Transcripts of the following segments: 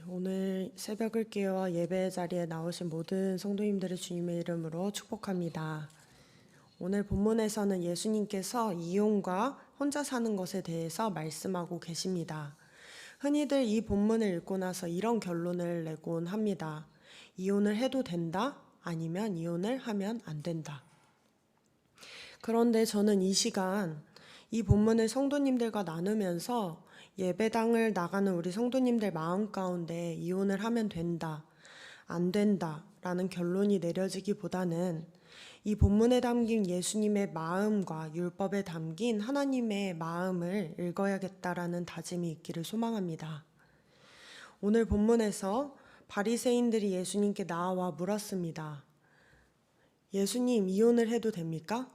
오늘 새벽을 깨워 예배 자리에 나오신 모든 성도님들의 주님의 이름으로 축복합니다. 오늘 본문에서는 예수님께서 이혼과 혼자 사는 것에 대해서 말씀하고 계십니다. 흔히들 이 본문을 읽고 나서 이런 결론을 내곤 합니다. 이혼을 해도 된다? 아니면 이혼을 하면 안 된다. 그런데 저는 이 시간 이 본문을 성도님들과 나누면서 예배당을 나가는 우리 성도님들 마음 가운데 이혼을 하면 된다, 안 된다 라는 결론이 내려지기보다는 이 본문에 담긴 예수님의 마음과 율법에 담긴 하나님의 마음을 읽어야겠다라는 다짐이 있기를 소망합니다. 오늘 본문에서 바리새인들이 예수님께 나와 물었습니다. 예수님, 이혼을 해도 됩니까?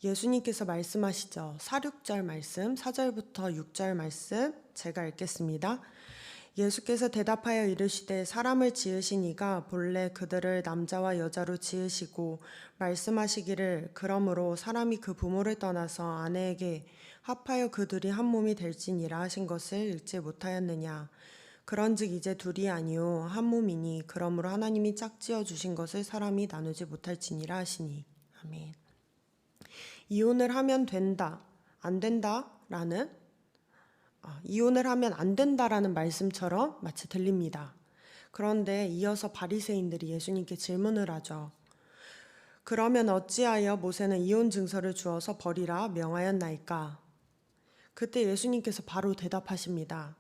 예수님께서 말씀하시죠. 4, 6절 말씀, 4절부터 6절 말씀 제가 읽겠습니다. 예수께서 대답하여 이르시되 사람을 지으신 이가 본래 그들을 남자와 여자로 지으시고 말씀하시기를 그러므로 사람이 그 부모를 떠나서 아내에게 합하여 그 둘이 한 몸이 될지니라 하신 것을 읽지 못하였느냐. 그런즉 이제 둘이 아니요 한 몸이니 그러므로 하나님이 짝지어 주신 것을 사람이 나누지 못할지니라 하시니. 아멘. 이혼을 하면 된다, 안 된다라는 이혼을 하면 안 된다라는 말씀처럼 마치 들립니다. 그런데 이어서 바리새인들이 예수님께 질문을 하죠. 그러면 어찌하여 모세는 이혼 증서를 주어서 버리라 명하였나이까? 그때 예수님께서 바로 대답하십니다.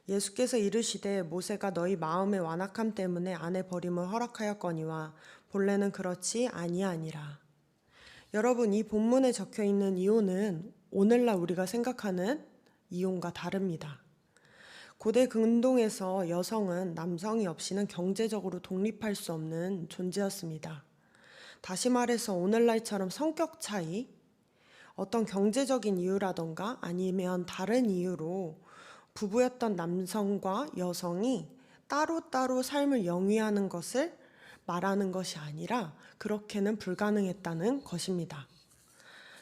예수께서 이르시되 모세가 너희 마음의 완악함 때문에 아내 버림을 허락하였거니와 본래는 그렇지 아니하니라. 여러분, 이 본문에 적혀 있는 이혼은 오늘날 우리가 생각하는 이혼과 다릅니다. 고대 근동에서 여성은 남성이 없이는 경제적으로 독립할 수 없는 존재였습니다. 다시 말해서 오늘날처럼 성격 차이, 어떤 경제적인 이유라던가 아니면 다른 이유로 부부였던 남성과 여성이 따로따로 삶을 영위하는 것을 말하는 것이 아니라 그렇게는 불가능했다는 것입니다.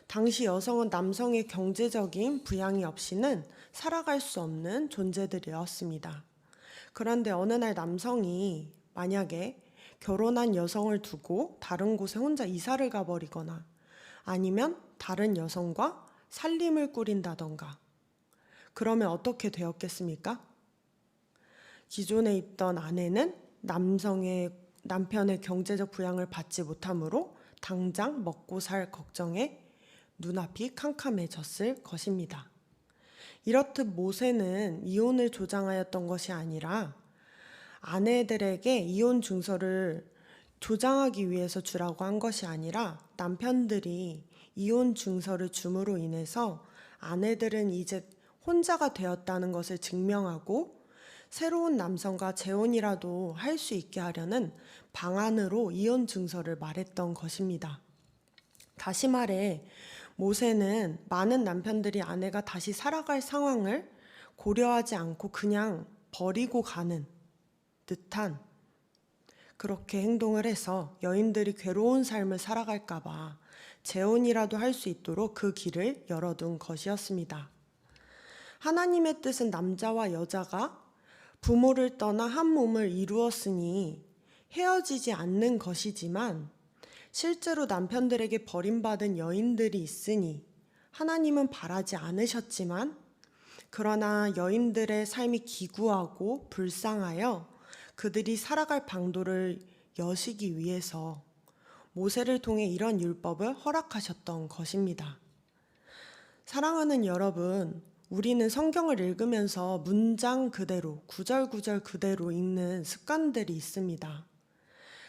당시 여성은 남성의 경제적인 부양이 없이는 살아갈 수 없는 존재들이었습니다. 그런데 어느 날 남성이 만약에 결혼한 여성을 두고 다른 곳에 혼자 이사를 가버리거나 아니면 다른 여성과 살림을 꾸린다던가 그러면 어떻게 되었겠습니까? 기존에 있던 아내는 남편의 경제적 부양을 받지 못하므로 당장 먹고 살 걱정에 눈앞이 캄캄해졌을 것입니다. 이렇듯 모세는 이혼을 조장하였던 것이 아니라 아내들에게 이혼 증서를 조장하기 위해서 주라고 한 것이 아니라 남편들이 이혼 증서를 줌으로 인해서 아내들은 이제 혼자가 되었다는 것을 증명하고 새로운 남성과 재혼이라도 할 수 있게 하려는 방안으로 이혼 증서를 말했던 것입니다. 다시 말해 모세는 많은 남편들이 아내가 다시 살아갈 상황을 고려하지 않고 그냥 버리고 가는 듯한 그렇게 행동을 해서 여인들이 괴로운 삶을 살아갈까 봐 재혼이라도 할 수 있도록 그 길을 열어둔 것이었습니다. 하나님의 뜻은 남자와 여자가 부모를 떠나 한 몸을 이루었으니 헤어지지 않는 것이지만 실제로 남편들에게 버림받은 여인들이 있으니 하나님은 바라지 않으셨지만 그러나 여인들의 삶이 기구하고 불쌍하여 그들이 살아갈 방도를 여시기 위해서 모세를 통해 이런 율법을 허락하셨던 것입니다. 사랑하는 여러분, 우리는 성경을 읽으면서 문장 그대로, 구절 그대로 읽는 습관들이 있습니다.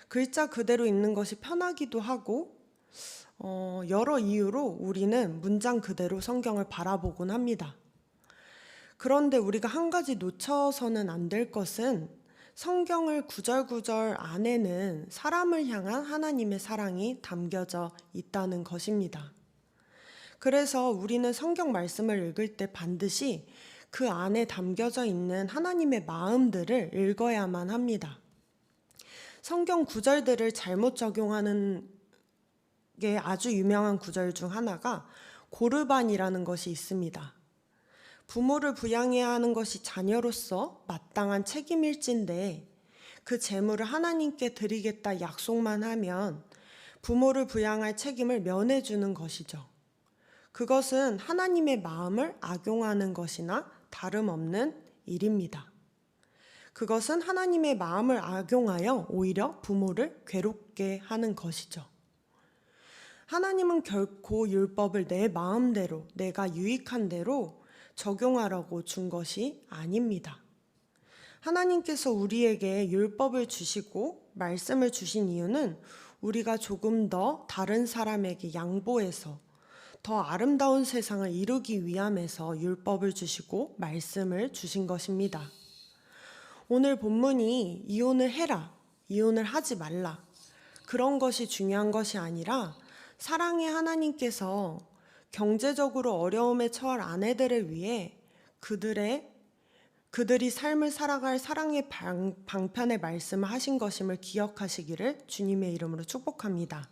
글자 그대로 읽는 것이 편하기도 하고 여러 이유로 우리는 문장 그대로 성경을 바라보곤 합니다. 그런데 우리가 한 가지 놓쳐서는 안 될 것은 성경을 구절 안에는 사람을 향한 하나님의 사랑이 담겨져 있다는 것입니다. 그래서 우리는 성경 말씀을 읽을 때 반드시 그 안에 담겨져 있는 하나님의 마음들을 읽어야만 합니다. 성경 구절들을 잘못 적용하는 게 아주 유명한 구절 중 하나가 고르반이라는 것이 있습니다. 부모를 부양해야 하는 것이 자녀로서 마땅한 책임일진데 그 재물을 하나님께 드리겠다 약속만 하면 부모를 부양할 책임을 면해주는 것이죠. 그것은 하나님의 마음을 악용하는 것이나 다름없는 일입니다. 그것은 하나님의 마음을 악용하여 오히려 부모를 괴롭게 하는 것이죠. 하나님은 결코 율법을 내 마음대로, 내가 유익한 대로 적용하라고 준 것이 아닙니다. 하나님께서 우리에게 율법을 주시고 말씀을 주신 이유는 우리가 조금 더 다른 사람에게 양보해서 더 아름다운 세상을 이루기 위함에서 율법을 주시고 말씀을 주신 것입니다. 오늘 본문이 이혼을 해라, 이혼을 하지 말라, 그런 것이 중요한 것이 아니라 사랑의 하나님께서 경제적으로 어려움에 처할 아내들을 위해 그들이 삶을 살아갈 사랑의 방편의 말씀을 하신 것임을 기억하시기를 주님의 이름으로 축복합니다.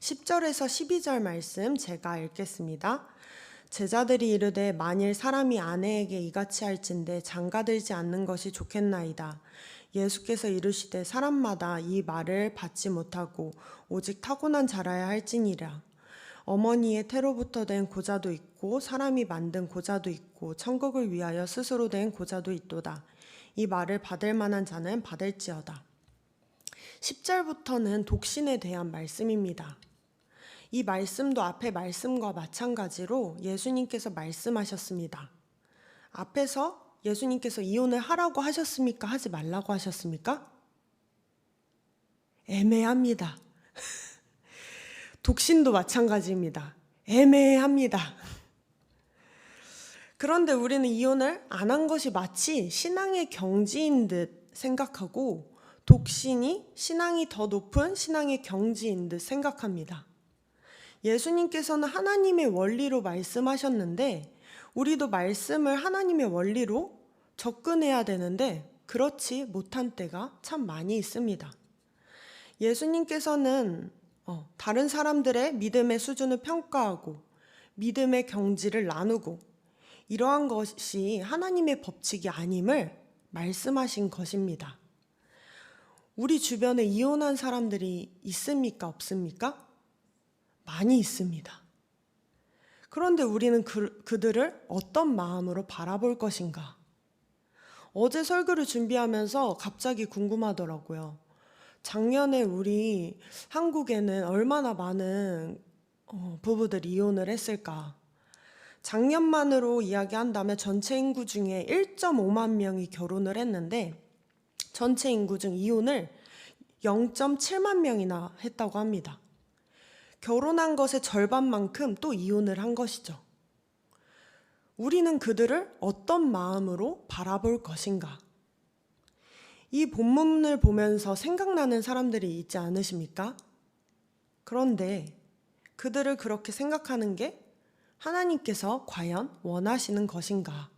10절에서 12절 말씀 제가 읽겠습니다. 제자들이 이르되 만일 사람이 아내에게 이같이 할진대 장가들지 않는 것이 좋겠나이다. 예수께서 이르시되 사람마다 이 말을 받지 못하고 오직 타고난 자라야 할지니라. 어머니의 태로부터 된 고자도 있고 사람이 만든 고자도 있고 천국을 위하여 스스로 된 고자도 있도다. 이 말을 받을 만한 자는 받을지어다. 10절부터는 독신에 대한 말씀입니다. 이 말씀도 앞의 말씀과 마찬가지로 예수님께서 말씀하셨습니다. 앞에서 예수님께서 이혼을 하라고 하셨습니까? 하지 말라고 하셨습니까? 애매합니다. 독신도 마찬가지입니다. 애매합니다. 그런데 우리는 이혼을 안 한 것이 마치 신앙의 경지인 듯 생각하고 독신이 신앙이 더 높은 신앙의 경지인 듯 생각합니다. 예수님께서는 하나님의 원리로 말씀하셨는데 우리도 말씀을 하나님의 원리로 접근해야 되는데 그렇지 못한 때가 참 많이 있습니다. 예수님께서는 다른 사람들의 믿음의 수준을 평가하고 믿음의 경지를 나누고 이러한 것이 하나님의 법칙이 아님을 말씀하신 것입니다. 우리 주변에 이혼한 사람들이 있습니까? 없습니까? 많이 있습니다. 그런데 우리는 그들을 어떤 마음으로 바라볼 것인가? 어제 설교를 준비하면서 갑자기 궁금하더라고요. 작년에 우리 한국에는 얼마나 많은 부부들이 이혼을 했을까? 작년만으로 이야기한다면 전체 인구 중에 1.5만 명이 결혼을 했는데 전체 인구 중 이혼을 0.7만 명이나 했다고 합니다. 결혼한 것의 절반만큼 또 이혼을 한 것이죠. 우리는 그들을 어떤 마음으로 바라볼 것인가? 이 본문을 보면서 생각나는 사람들이 있지 않으십니까? 그런데 그들을 그렇게 생각하는 게 하나님께서 과연 원하시는 것인가?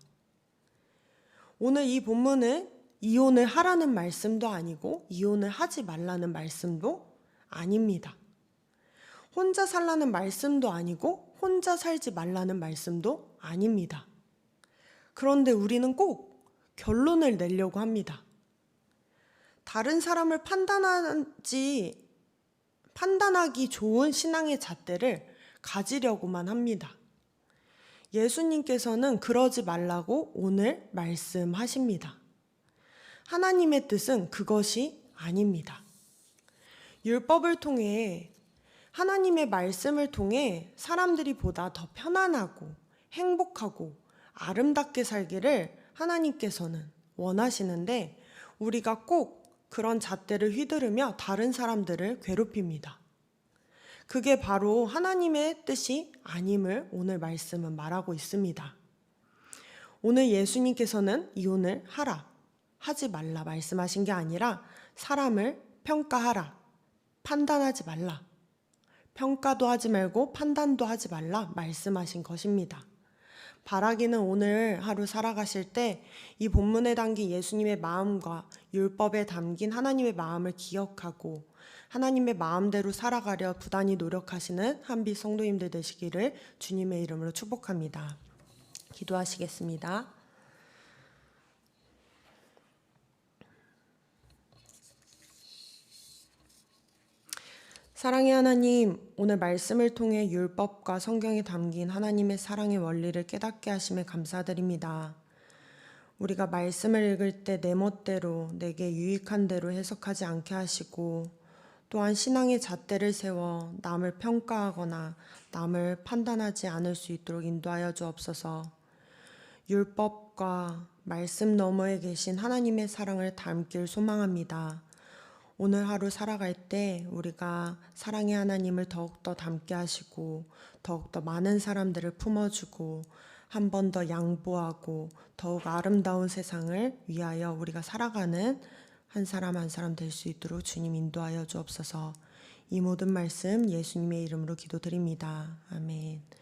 오늘 이 본문은 이혼을 하라는 말씀도 아니고 이혼을 하지 말라는 말씀도 아닙니다. 혼자 살라는 말씀도 아니고 혼자 살지 말라는 말씀도 아닙니다. 그런데 우리는 꼭 결론을 내려고 합니다. 다른 사람을 판단하기 좋은 신앙의 잣대를 가지려고만 합니다. 예수님께서는 그러지 말라고 오늘 말씀하십니다. 하나님의 뜻은 그것이 아닙니다. 율법을 통해 하나님의 말씀을 통해 사람들이 보다 더 편안하고 행복하고 아름답게 살기를 하나님께서는 원하시는데 우리가 꼭 그런 잣대를 휘두르며 다른 사람들을 괴롭힙니다. 그게 바로 하나님의 뜻이 아님을 오늘 말씀은 말하고 있습니다. 오늘 예수님께서는 이혼을 하라, 하지 말라 말씀하신 게 아니라 사람을 평가하라, 판단하지 말라, 평가도 하지 말고 판단도 하지 말라 말씀하신 것입니다. 바라기는 오늘 하루 살아가실 때 이 본문에 담긴 예수님의 마음과 율법에 담긴 하나님의 마음을 기억하고 하나님의 마음대로 살아가려 부단히 노력하시는 한빛 성도님들 되시기를 주님의 이름으로 축복합니다. 기도하시겠습니다. 사랑의 하나님, 오늘 말씀을 통해 율법과 성경에 담긴 하나님의 사랑의 원리를 깨닫게 하심에 감사드립니다. 우리가 말씀을 읽을 때 내 멋대로 내게 유익한 대로 해석하지 않게 하시고, 또한 신앙의 잣대를 세워 남을 평가하거나 남을 판단하지 않을 수 있도록 인도하여 주옵소서. 율법과 말씀 너머에 계신 하나님의 사랑을 닮길 소망합니다. 오늘 하루 살아갈 때 우리가 사랑의 하나님을 더욱더 닮게 하시고 더욱더 많은 사람들을 품어주고 한 번 더 양보하고 더욱 아름다운 세상을 위하여 우리가 살아가는 한 사람 한 사람 될 수 있도록 주님 인도하여 주옵소서. 이 모든 말씀 예수님의 이름으로 기도드립니다. 아멘.